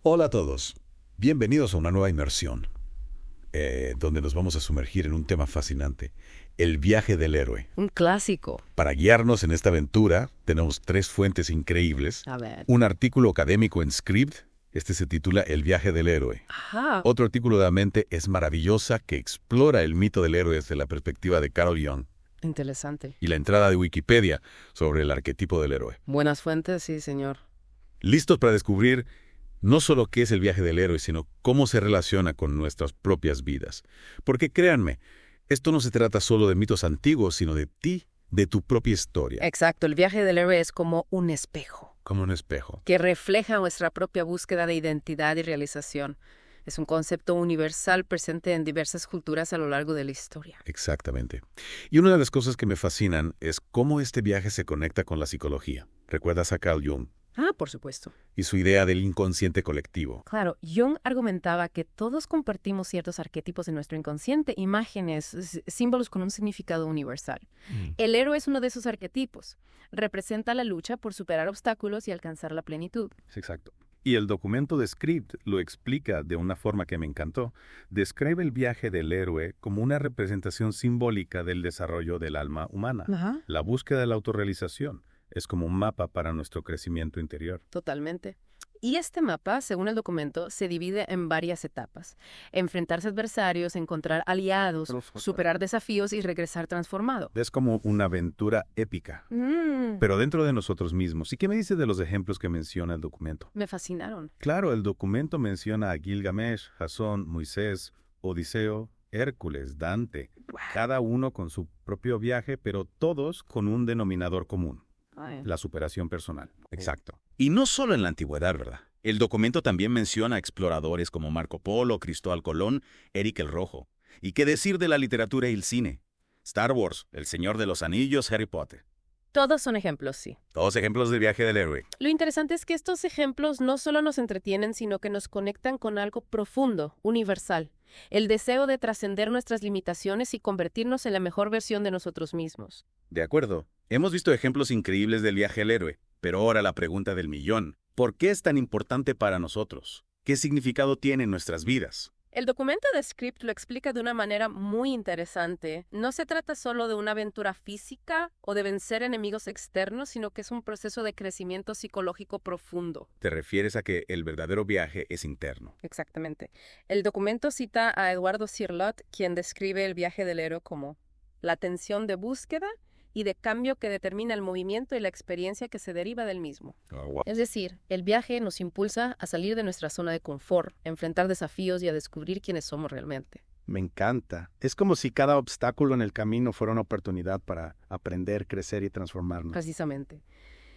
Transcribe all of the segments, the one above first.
Hola a todos. Bienvenidos a una nueva inmersión, donde nos vamos a sumergir en un tema fascinante, el viaje del héroe. Un clásico. Para guiarnos en esta aventura, tenemos tres fuentes increíbles. A ver. Un artículo académico en Scribd, este se titula El viaje del héroe. Ajá. Otro artículo de La Mente es maravillosa que explora el mito del héroe desde la perspectiva de Carl Jung. Interesante. Y la entrada de Wikipedia sobre el arquetipo del héroe. Buenas fuentes, sí, señor. ¿Listos para descubrir no solo qué es el viaje del héroe, sino cómo se relaciona con nuestras propias vidas? Porque créanme, esto no se trata solo de mitos antiguos, sino de ti, de tu propia historia. Exacto, el viaje del héroe es como un espejo Como un espejo. que refleja nuestra propia búsqueda de identidad y realización. Es un concepto universal presente en diversas culturas a lo largo de la historia. Exactamente. Y una de las cosas que me fascinan es cómo este viaje se conecta con la psicología. ¿Recuerdas a Carl Jung? Ah, por supuesto. Y su idea del inconsciente colectivo. Claro, Jung argumentaba que todos compartimos ciertos arquetipos en nuestro inconsciente, imágenes, símbolos con un significado universal. El héroe es uno de esos arquetipos. Representa la lucha por superar obstáculos y alcanzar la plenitud. Exacto. Y el documento de Scribd lo explica de una forma que me encantó. Describe el viaje del héroe como una representación simbólica del desarrollo del alma humana. Ajá. La búsqueda de la autorrealización es como un mapa para nuestro crecimiento interior. Totalmente. Y este mapa, según el documento, se divide en varias etapas. Enfrentarse a adversarios, encontrar aliados, superar desafíos y regresar transformado. Es como una aventura épica, pero dentro de nosotros mismos. ¿Y qué me dice de los ejemplos que menciona el documento? Me fascinaron. Claro, el documento menciona a Gilgamesh, Jasón, Moisés, Odiseo, Hércules, Dante, cada uno con su propio viaje, pero todos con un denominador común: Ay. la superación personal. Exacto. Y no solo en la antigüedad, ¿verdad? El documento también menciona exploradores como Marco Polo, Cristóbal Colón, Eric el Rojo. ¿Y qué decir de la literatura y el cine? Star Wars, El Señor de los Anillos, Harry Potter. Todos son ejemplos, sí. Todos ejemplos del viaje del héroe. Lo interesante es que estos ejemplos no solo nos entretienen, sino que nos conectan con algo profundo, universal. El deseo de trascender nuestras limitaciones y convertirnos en la mejor versión de nosotros mismos. De acuerdo. Hemos visto ejemplos increíbles del viaje del héroe. Pero ahora la pregunta del millón. ¿Por qué es tan importante para nosotros? ¿Qué significado tiene en nuestras vidas? El documento de Scribd lo explica de una manera muy interesante. No se trata solo de una aventura física o de vencer enemigos externos, sino que es un proceso de crecimiento psicológico profundo. Te refieres a que el verdadero viaje es interno. Exactamente. El documento cita a Eduardo Cirlot, quien describe el viaje del héroe como la tensión de búsqueda y de cambio que determina el movimiento y la experiencia que se deriva del mismo. Es decir, el viaje nos impulsa a salir de nuestra zona de confort, a enfrentar desafíos y a descubrir quiénes somos realmente. Me encanta. Es como si cada obstáculo en el camino fuera una oportunidad para aprender, crecer y transformarnos. Precisamente.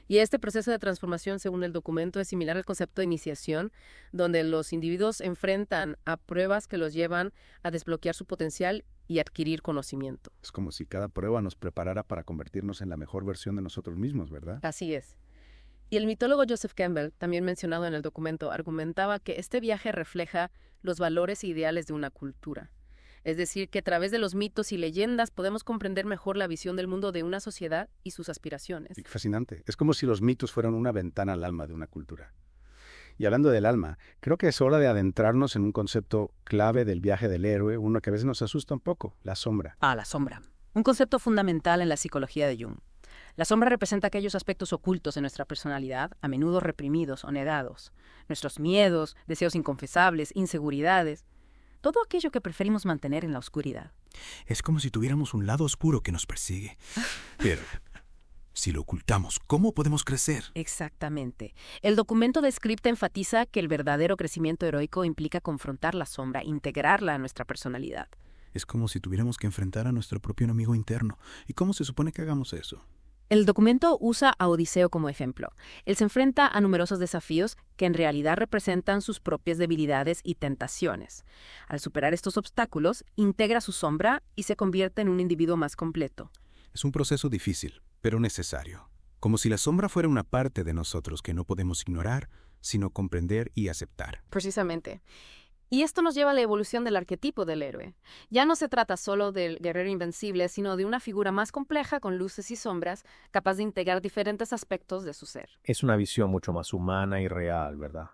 Y este proceso de transformación, según el documento, es similar al concepto de iniciación, donde los individuos se enfrentan a pruebas que los llevan a desbloquear su potencial y adquirir conocimiento. Es como si cada prueba nos preparara para convertirnos en la mejor versión de nosotros mismos, ¿verdad? Así es. Y el mitólogo Joseph Campbell, también mencionado en el documento, argumentaba que este viaje refleja los valores e ideales de una cultura. Es decir, que a través de los mitos y leyendas podemos comprender mejor la visión del mundo de una sociedad y sus aspiraciones. Y qué fascinante. Es como si los mitos fueran una ventana al alma de una cultura. Y hablando del alma, creo que es hora de adentrarnos en un concepto clave del viaje del héroe, uno que a veces nos asusta un poco: la sombra. Ah, la sombra. Un concepto fundamental en la psicología de Jung. La sombra representa aquellos aspectos ocultos de nuestra personalidad, a menudo reprimidos o negados. Nuestros miedos, deseos inconfesables, inseguridades. Todo aquello que preferimos mantener en la oscuridad. Es como si tuviéramos un lado oscuro que nos persigue. Pero si lo ocultamos, ¿cómo podemos crecer? Exactamente. El documento de Scribd enfatiza que el verdadero crecimiento heroico implica confrontar la sombra, integrarla a nuestra personalidad. Es como si tuviéramos que enfrentar a nuestro propio enemigo interno. ¿Y cómo se supone que hagamos eso? El documento usa a Odiseo como ejemplo. Él se enfrenta a numerosos desafíos que en realidad representan sus propias debilidades y tentaciones. Al superar estos obstáculos, integra su sombra y se convierte en un individuo más completo. Es un proceso difícil, pero necesario. Como si la sombra fuera una parte de nosotros que no podemos ignorar, sino comprender y aceptar. Precisamente. Y esto nos lleva a la evolución del arquetipo del héroe. Ya no se trata solo del guerrero invencible, sino de una figura más compleja con luces y sombras, capaz de integrar diferentes aspectos de su ser. Es una visión mucho más humana y real, ¿verdad?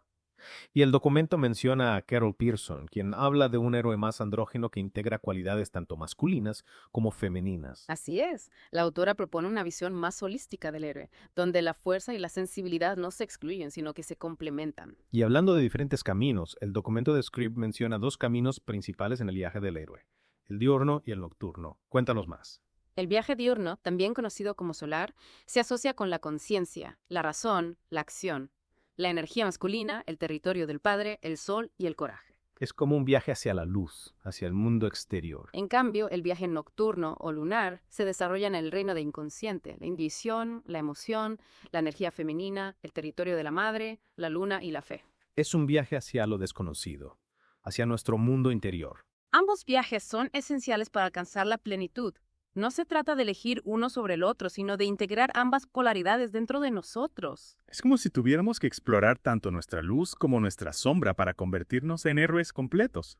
Y el documento menciona a Carol Pearson, quien habla de un héroe más andrógino que integra cualidades tanto masculinas como femeninas. Así es. La autora propone una visión más holística del héroe, donde la fuerza y la sensibilidad no se excluyen, sino que se complementan. Y hablando de diferentes caminos, el documento de Scribb menciona 2 caminos principales en el viaje del héroe, el diurno y el nocturno. Cuéntanos más. El viaje diurno, también conocido como solar, se asocia con la conciencia, la razón, la acción, la energía masculina, el territorio del padre, el sol y el coraje. Es como un viaje hacia la luz, hacia el mundo exterior. En cambio, el viaje nocturno o lunar se desarrolla en el reino de inconsciente, la intuición, la emoción, la energía femenina, el territorio de la madre, la luna y la fe. Es un viaje hacia lo desconocido, hacia nuestro mundo interior. Ambos viajes son esenciales para alcanzar la plenitud. No se trata de elegir uno sobre el otro, sino de integrar ambas polaridades dentro de nosotros. Es como si tuviéramos que explorar tanto nuestra luz como nuestra sombra para convertirnos en héroes completos.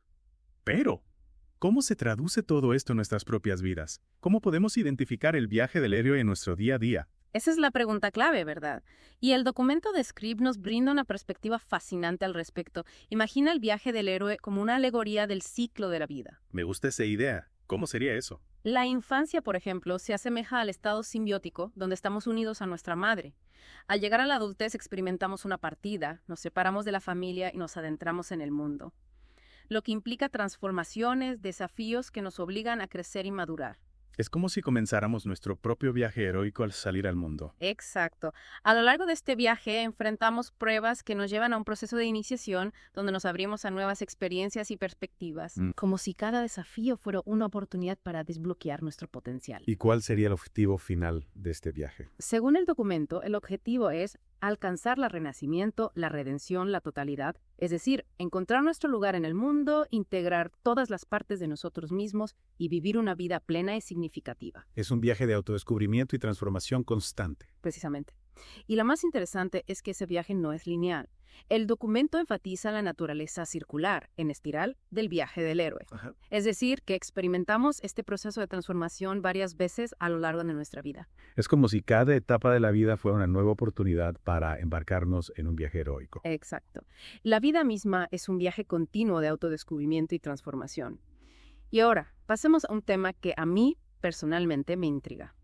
Pero, ¿cómo se traduce todo esto en nuestras propias vidas? ¿Cómo podemos identificar el viaje del héroe en nuestro día a día? Esa es la pregunta clave, ¿verdad? Y el documento de Scribb nos brinda una perspectiva fascinante al respecto. Imagina el viaje del héroe como una alegoría del ciclo de la vida. Me gusta esa idea. ¿Cómo sería eso? La infancia, por ejemplo, se asemeja al estado simbiótico donde estamos unidos a nuestra madre. Al llegar a la adultez experimentamos una partida, nos separamos de la familia y nos adentramos en el mundo, lo que implica transformaciones, desafíos que nos obligan a crecer y madurar. Es como si comenzáramos nuestro propio viaje heroico al salir al mundo. Exacto. A lo largo de este viaje enfrentamos pruebas que nos llevan a un proceso de iniciación donde nos abrimos a nuevas experiencias y perspectivas, como si cada desafío fuera una oportunidad para desbloquear nuestro potencial. ¿Y cuál sería el objetivo final de este viaje? Según el documento, el objetivo es alcanzar el renacimiento, la redención, la totalidad, es decir, encontrar nuestro lugar en el mundo, integrar todas las partes de nosotros mismos y vivir una vida plena y significativa. Es un viaje de autodescubrimiento y transformación constante. Precisamente. Y lo más interesante es que ese viaje no es lineal. El documento enfatiza la naturaleza circular, en espiral, del viaje del héroe. Ajá. Es decir, que experimentamos este proceso de transformación varias veces a lo largo de nuestra vida. Es como si cada etapa de la vida fuera una nueva oportunidad para embarcarnos en un viaje heroico. Exacto. La vida misma es un viaje continuo de autodescubrimiento y transformación. Y ahora, pasemos a un tema que a mí personalmente me intriga: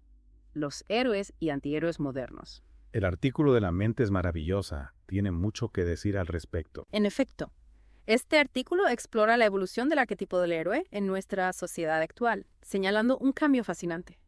los héroes y antihéroes modernos. El artículo de La mente es maravillosa. Tiene mucho que decir al respecto. En efecto, este artículo explora la evolución del arquetipo del héroe en nuestra sociedad actual, señalando un cambio fascinante: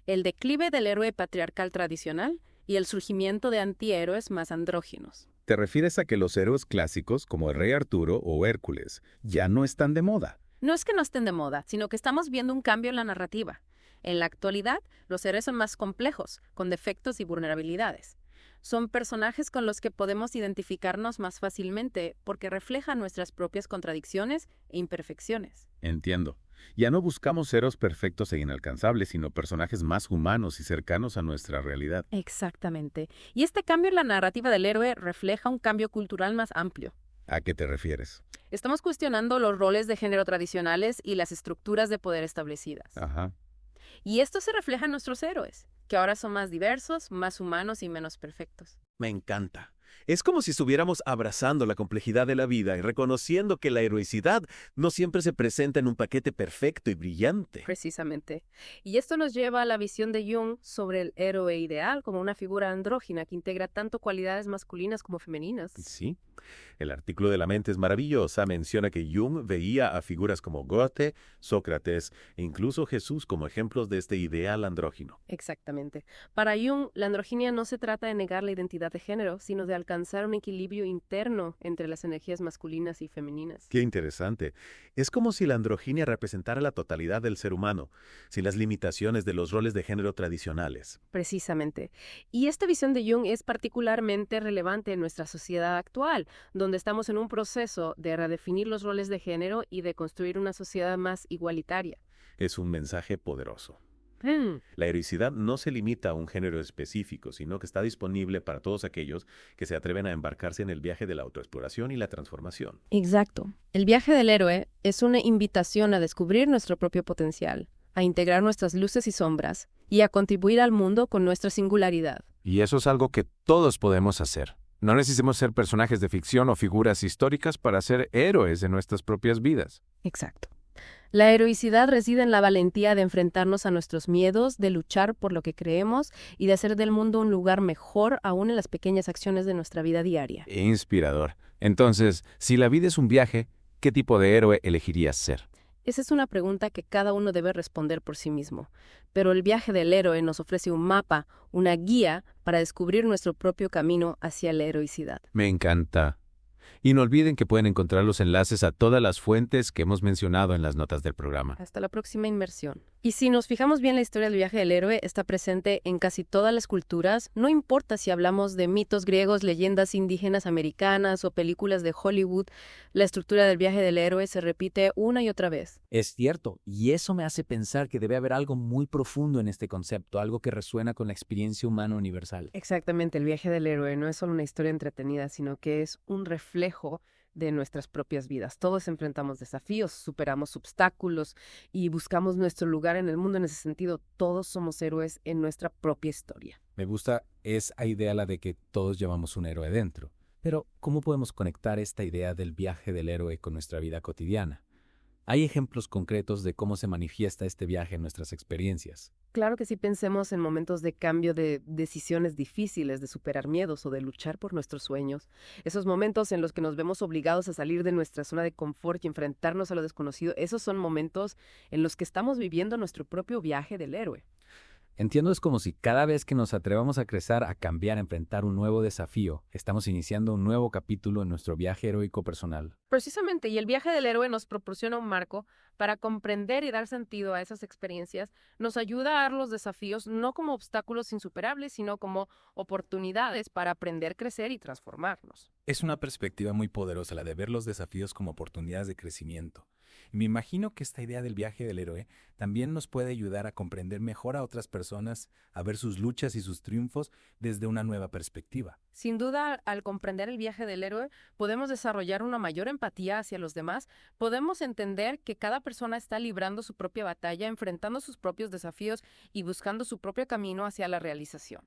el declive del héroe patriarcal tradicional y el surgimiento de antihéroes más andróginos. ¿Te refieres a que los héroes clásicos, como el rey Arturo o Hércules, ya no están de moda? No es que no estén de moda, sino que estamos viendo un cambio en la narrativa. En la actualidad, los héroes son más complejos, con defectos y vulnerabilidades. Son personajes con los que podemos identificarnos más fácilmente porque reflejan nuestras propias contradicciones e imperfecciones. Entiendo. Ya no buscamos héroes perfectos e inalcanzables, sino personajes más humanos y cercanos a nuestra realidad. Exactamente. Y este cambio en la narrativa del héroe refleja un cambio cultural más amplio. ¿A qué te refieres? Estamos cuestionando los roles de género tradicionales y las estructuras de poder establecidas. Ajá. Y esto se refleja en nuestros héroes, que ahora son más diversos, más humanos y menos perfectos. Me encanta. Es como si estuviéramos abrazando la complejidad de la vida y reconociendo que la heroicidad no siempre se presenta en un paquete perfecto y brillante. Precisamente. Y esto nos lleva a la visión de Jung sobre el héroe ideal como una figura andrógina que integra tanto cualidades masculinas como femeninas. Sí. El artículo de La mente es maravillosa menciona que Jung veía a figuras como Goethe, Sócrates e incluso Jesús como ejemplos de este ideal andrógino. Exactamente. Para Jung, la androginia no se trata de negar la identidad de género, sino de alcanzar un equilibrio interno entre las energías masculinas y femeninas. Qué interesante. Es como si la androginia representara la totalidad del ser humano, sin las limitaciones de los roles de género tradicionales. Precisamente. Y esta visión de Jung es particularmente relevante en nuestra sociedad actual, donde estamos en un proceso de redefinir los roles de género y de construir una sociedad más igualitaria. Es un mensaje poderoso. La heroicidad no se limita a un género específico, sino que está disponible para todos aquellos que se atreven a embarcarse en el viaje de la autoexploración y la transformación. Exacto. El viaje del héroe es una invitación a descubrir nuestro propio potencial, a integrar nuestras luces y sombras y a contribuir al mundo con nuestra singularidad. Y eso es algo que todos podemos hacer. No necesitamos ser personajes de ficción o figuras históricas para ser héroes de nuestras propias vidas. Exacto. La heroicidad reside en la valentía de enfrentarnos a nuestros miedos, de luchar por lo que creemos y de hacer del mundo un lugar mejor aún en las pequeñas acciones de nuestra vida diaria. Inspirador. Entonces, si la vida es un viaje, ¿qué tipo de héroe elegirías ser? Esa es una pregunta que cada uno debe responder por sí mismo. Pero el viaje del héroe nos ofrece un mapa, una guía para descubrir nuestro propio camino hacia la heroicidad. Me encanta. Y no olviden que pueden encontrar los enlaces a todas las fuentes que hemos mencionado en las notas del programa. Hasta la próxima inmersión. Y si nos fijamos bien, la historia del viaje del héroe está presente en casi todas las culturas, no importa si hablamos de mitos griegos, leyendas indígenas americanas o películas de Hollywood, la estructura del viaje del héroe se repite una y otra vez. Es cierto, y eso me hace pensar que debe haber algo muy profundo en este concepto, algo que resuena con la experiencia humana universal. Exactamente, el viaje del héroe no es solo una historia entretenida, sino que es un reflejo de nuestras propias vidas. Todos enfrentamos desafíos, superamos obstáculos y buscamos nuestro lugar en el mundo. En ese sentido, todos somos héroes en nuestra propia historia. Me gusta esa idea, la de que todos llevamos un héroe dentro. Pero, ¿cómo podemos conectar esta idea del viaje del héroe con nuestra vida cotidiana? ¿Hay ejemplos concretos de cómo se manifiesta este viaje en nuestras experiencias? Claro que sí, pensemos en momentos de cambio, de decisiones difíciles, de superar miedos o de luchar por nuestros sueños. Esos momentos en los que nos vemos obligados a salir de nuestra zona de confort y enfrentarnos a lo desconocido, esos son momentos en los que estamos viviendo nuestro propio viaje del héroe. Entiendo, es como si cada vez que nos atrevamos a crecer, a cambiar, a enfrentar un nuevo desafío, estamos iniciando un nuevo capítulo en nuestro viaje heroico personal. Precisamente, y el viaje del héroe nos proporciona un marco para comprender y dar sentido a esas experiencias, nos ayuda a dar los desafíos no como obstáculos insuperables, sino como oportunidades para aprender, crecer y transformarnos. Es una perspectiva muy poderosa la de ver los desafíos como oportunidades de crecimiento. Y me imagino que esta idea del viaje del héroe también nos puede ayudar a comprender mejor a otras personas, a ver sus luchas y sus triunfos desde una nueva perspectiva. Sin duda, al comprender el viaje del héroe, podemos desarrollar una mayor empatía hacia los demás, podemos entender que cada persona está librando su propia batalla, enfrentando sus propios desafíos y buscando su propio camino hacia la realización.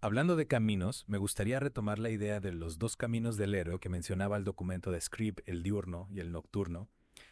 Hablando de caminos, me gustaría retomar la idea de los dos caminos del héroe que mencionaba el documento de Scribe, el diurno y el nocturno.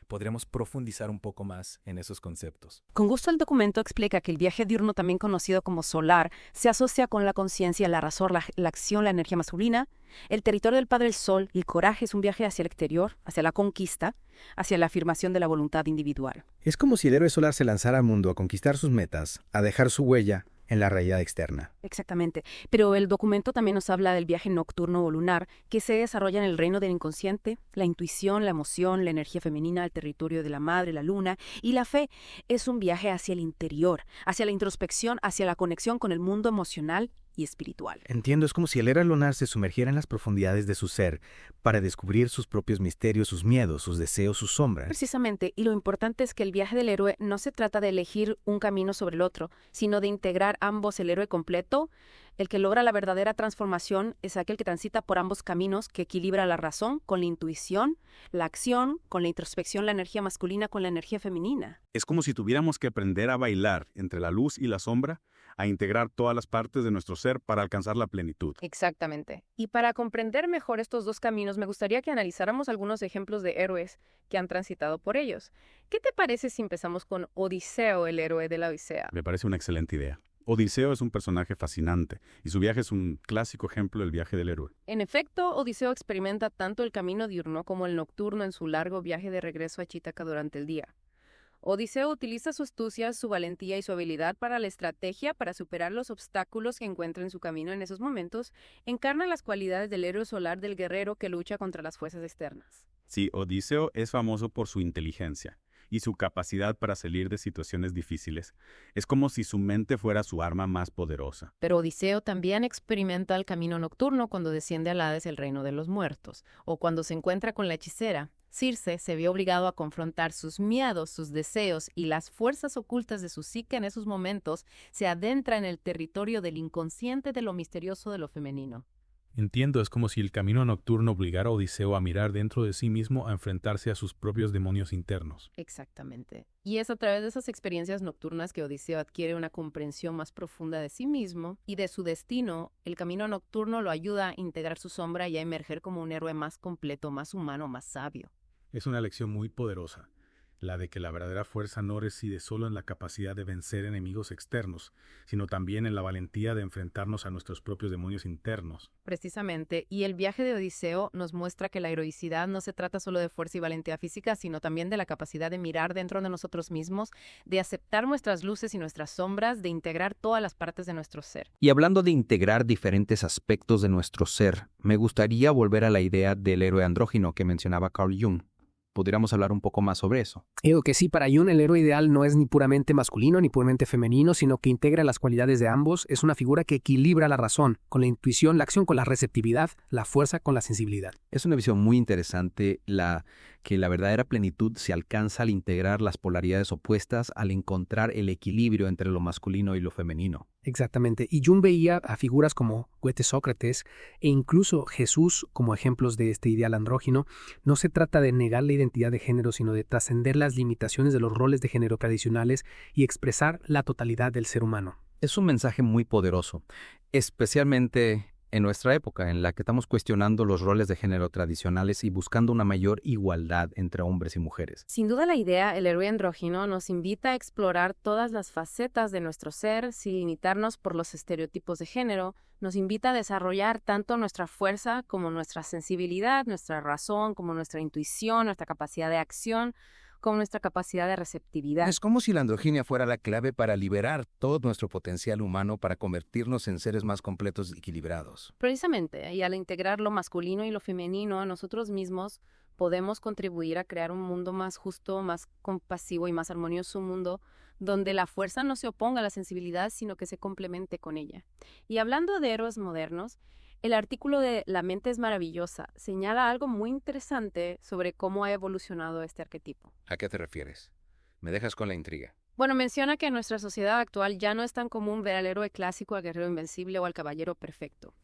Podríamos profundizar un poco más en esos conceptos. Con gusto, el documento explica que el viaje diurno, también conocido como solar, se asocia con la conciencia, la razón, la acción, la energía masculina. El territorio del Padre el Sol, el coraje, es un viaje hacia el exterior, hacia la conquista, hacia la afirmación de la voluntad individual. Es como si el héroe solar se lanzara al mundo a conquistar sus metas, a dejar su huella en la realidad externa. Exactamente. Pero el documento también nos habla del viaje nocturno o lunar, que se desarrolla en el reino del inconsciente, la intuición, la emoción, la energía femenina, el territorio de la madre, la luna, y la fe. Es un viaje hacia el interior, hacia la introspección, hacia la conexión con el mundo emocional y espiritual. Entiendo, es como si el héroe lunar se sumergiera en las profundidades de su ser para descubrir sus propios misterios, sus miedos, sus deseos, sus sombras. Precisamente, y lo importante es que el viaje del héroe no se trata de elegir un camino sobre el otro, sino de integrar ambos. El héroe completo, el que logra la verdadera transformación, es aquel que transita por ambos caminos, que equilibra la razón con la intuición, la acción con la introspección, la energía masculina con la energía femenina. Es como si tuviéramos que aprender a bailar entre la luz y la sombra, a integrar todas las partes de nuestro ser para alcanzar la plenitud. Exactamente. Y para comprender mejor estos dos caminos, me gustaría que analizáramos algunos ejemplos de héroes que han transitado por ellos. ¿Qué te parece si empezamos con Odiseo, el héroe de la Odisea? Me parece una excelente idea. Odiseo es un personaje fascinante y su viaje es un clásico ejemplo del viaje del héroe. En efecto, Odiseo experimenta tanto el camino diurno como el nocturno en su largo viaje de regreso a Ítaca durante el día. Odiseo utiliza su astucia, su valentía y su habilidad para la estrategia para superar los obstáculos que encuentra en su camino en esos momentos. Encarna las cualidades del héroe solar, del guerrero que lucha contra las fuerzas externas. Sí, Odiseo es famoso por su inteligencia y su capacidad para salir de situaciones difíciles. Es como si su mente fuera su arma más poderosa. Pero Odiseo también experimenta el camino nocturno cuando desciende al Hades, el reino de los muertos, o cuando se encuentra con la hechicera. Circe se vio obligado a confrontar sus miedos, sus deseos y las fuerzas ocultas de su psique. En esos momentos se adentra en el territorio del inconsciente, de lo misterioso, de lo femenino. Entiendo, es como si el camino nocturno obligara a Odiseo a mirar dentro de sí mismo, a enfrentarse a sus propios demonios internos. Exactamente. Y es a través de esas experiencias nocturnas que Odiseo adquiere una comprensión más profunda de sí mismo y de su destino. El camino nocturno lo ayuda a integrar su sombra y a emerger como un héroe más completo, más humano, más sabio. Es una lección muy poderosa, la de que la verdadera fuerza no reside solo en la capacidad de vencer enemigos externos, sino también en la valentía de enfrentarnos a nuestros propios demonios internos. Precisamente, y el viaje de Odiseo nos muestra que la heroicidad no se trata solo de fuerza y valentía física, sino también de la capacidad de mirar dentro de nosotros mismos, de aceptar nuestras luces y nuestras sombras, de integrar todas las partes de nuestro ser. Y hablando de integrar diferentes aspectos de nuestro ser, me gustaría volver a la idea del héroe andrógino que mencionaba Carl Jung. ¿Podríamos hablar un poco más sobre eso? Digo que sí, para Jung el héroe ideal no es ni puramente masculino ni puramente femenino, sino que integra las cualidades de ambos. Es una figura que equilibra la razón con la intuición, la acción con la receptividad, la fuerza con la sensibilidad. Es una visión muy interesante, que la verdadera plenitud se alcanza al integrar las polaridades opuestas, al encontrar el equilibrio entre lo masculino y lo femenino. Exactamente. Y Jung veía a figuras como Goethe, Sócrates e incluso Jesús como ejemplos de este ideal andrógino. No se trata de negar la identidad de género, sino de trascender las limitaciones de los roles de género tradicionales y expresar la totalidad del ser humano. Es un mensaje muy poderoso, especialmente en nuestra época, en la que estamos cuestionando los roles de género tradicionales y buscando una mayor igualdad entre hombres y mujeres. Sin duda la idea, el héroe andrógino, nos invita a explorar todas las facetas de nuestro ser sin limitarnos por los estereotipos de género. Nos invita a desarrollar tanto nuestra fuerza como nuestra sensibilidad, nuestra razón, como nuestra intuición, nuestra capacidad de acción, como nuestra capacidad de receptividad. Es como si la androginia fuera la clave para liberar todo nuestro potencial humano para convertirnos en seres más completos y equilibrados. Precisamente, y al integrar lo masculino y lo femenino a nosotros mismos, podemos contribuir a crear un mundo más justo, más compasivo y más armonioso, un mundo donde la fuerza no se oponga a la sensibilidad, sino que se complemente con ella. Y hablando de héroes modernos, el artículo de La mente es maravillosa señala algo muy interesante sobre cómo ha evolucionado este arquetipo. ¿A qué te refieres? Me dejas con la intriga. Bueno, menciona que en nuestra sociedad actual ya no es tan común ver al héroe clásico, al guerrero invencible o al caballero perfecto.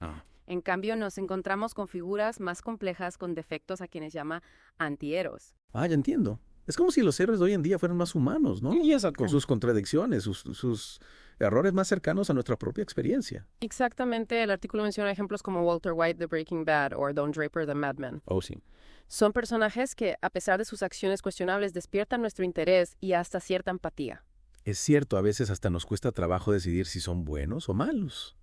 En cambio, nos encontramos con figuras más complejas con defectos a quienes llama antihéroes. Ah, ya entiendo. Es como si los héroes de hoy en día fueran más humanos, ¿no? Con sus contradicciones, sus errores más cercanos a nuestra propia experiencia. Exactamente, el artículo menciona ejemplos como Walter White de Breaking Bad o Don Draper de Mad Men. Oh, sí. Son personajes que, a pesar de sus acciones cuestionables, despiertan nuestro interés y hasta cierta empatía. Es cierto, a veces hasta nos cuesta trabajo decidir si son buenos o malos.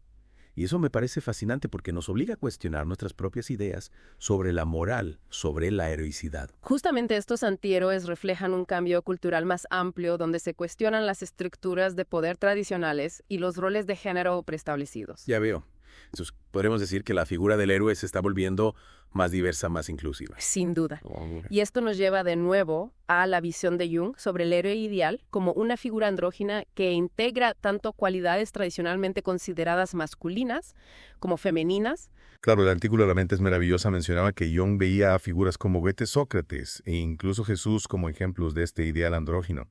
Y eso me parece fascinante porque nos obliga a cuestionar nuestras propias ideas sobre la moral, sobre la heroicidad. Justamente estos antihéroes reflejan un cambio cultural más amplio donde se cuestionan las estructuras de poder tradicionales y los roles de género preestablecidos. Ya veo. Entonces, podremos decir que la figura del héroe se está volviendo más diversa, más inclusiva. Sin duda. Y esto nos lleva de nuevo a la visión de Jung sobre el héroe ideal como una figura andrógina que integra tanto cualidades tradicionalmente consideradas masculinas como femeninas. Claro, el artículo de La mente es maravillosa mencionaba que Jung veía a figuras como Goethe, Sócrates e incluso Jesús como ejemplos de este ideal andrógino.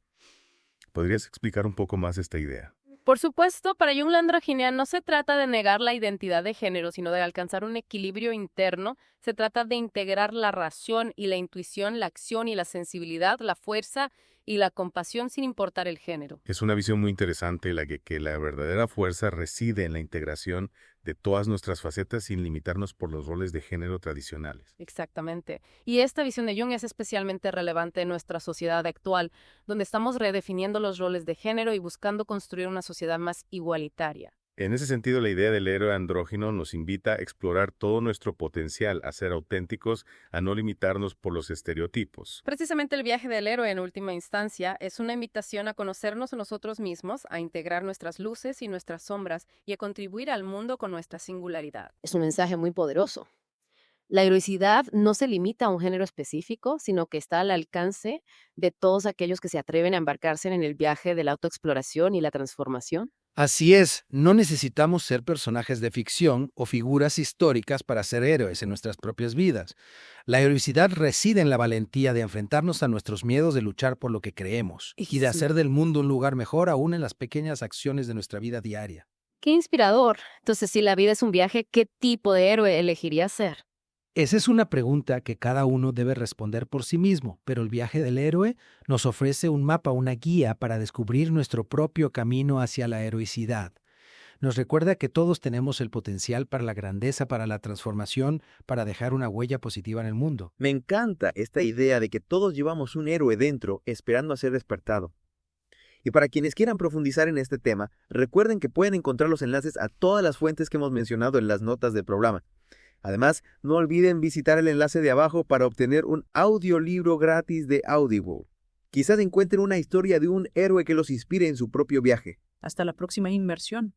¿Podrías explicar un poco más esta idea? Por supuesto, para Jung la androginia no se trata de negar la identidad de género, sino de alcanzar un equilibrio interno. Se trata de integrar la razón y la intuición, la acción y la sensibilidad, la fuerza y la compasión sin importar el género. Es una visión muy interesante que la verdadera fuerza reside en la integración de todas nuestras facetas sin limitarnos por los roles de género tradicionales. Exactamente. Y esta visión de Jung es especialmente relevante en nuestra sociedad actual, donde estamos redefiniendo los roles de género y buscando construir una sociedad más igualitaria. En ese sentido, la idea del héroe andrógino nos invita a explorar todo nuestro potencial, a ser auténticos, a no limitarnos por los estereotipos. Precisamente el viaje del héroe en última instancia es una invitación a conocernos a nosotros mismos, a integrar nuestras luces y nuestras sombras y a contribuir al mundo con nuestra singularidad. Es un mensaje muy poderoso. La heroicidad no se limita a un género específico, sino que está al alcance de todos aquellos que se atreven a embarcarse en el viaje de la autoexploración y la transformación. Así es, no necesitamos ser personajes de ficción o figuras históricas para ser héroes en nuestras propias vidas. La heroicidad reside en la valentía de enfrentarnos a nuestros miedos, de luchar por lo que creemos y de hacer del mundo un lugar mejor aún en las pequeñas acciones de nuestra vida diaria. Qué inspirador. Entonces, si la vida es un viaje, ¿qué tipo de héroe elegirías ser? Esa es una pregunta que cada uno debe responder por sí mismo, pero el viaje del héroe nos ofrece un mapa, una guía para descubrir nuestro propio camino hacia la heroicidad. Nos recuerda que todos tenemos el potencial para la grandeza, para la transformación, para dejar una huella positiva en el mundo. Me encanta esta idea de que todos llevamos un héroe dentro esperando a ser despertado. Y para quienes quieran profundizar en este tema, recuerden que pueden encontrar los enlaces a todas las fuentes que hemos mencionado en las notas del programa. Además, no olviden visitar el enlace de abajo para obtener un audiolibro gratis de Audible. Quizás encuentren una historia de un héroe que los inspire en su propio viaje. Hasta la próxima inmersión.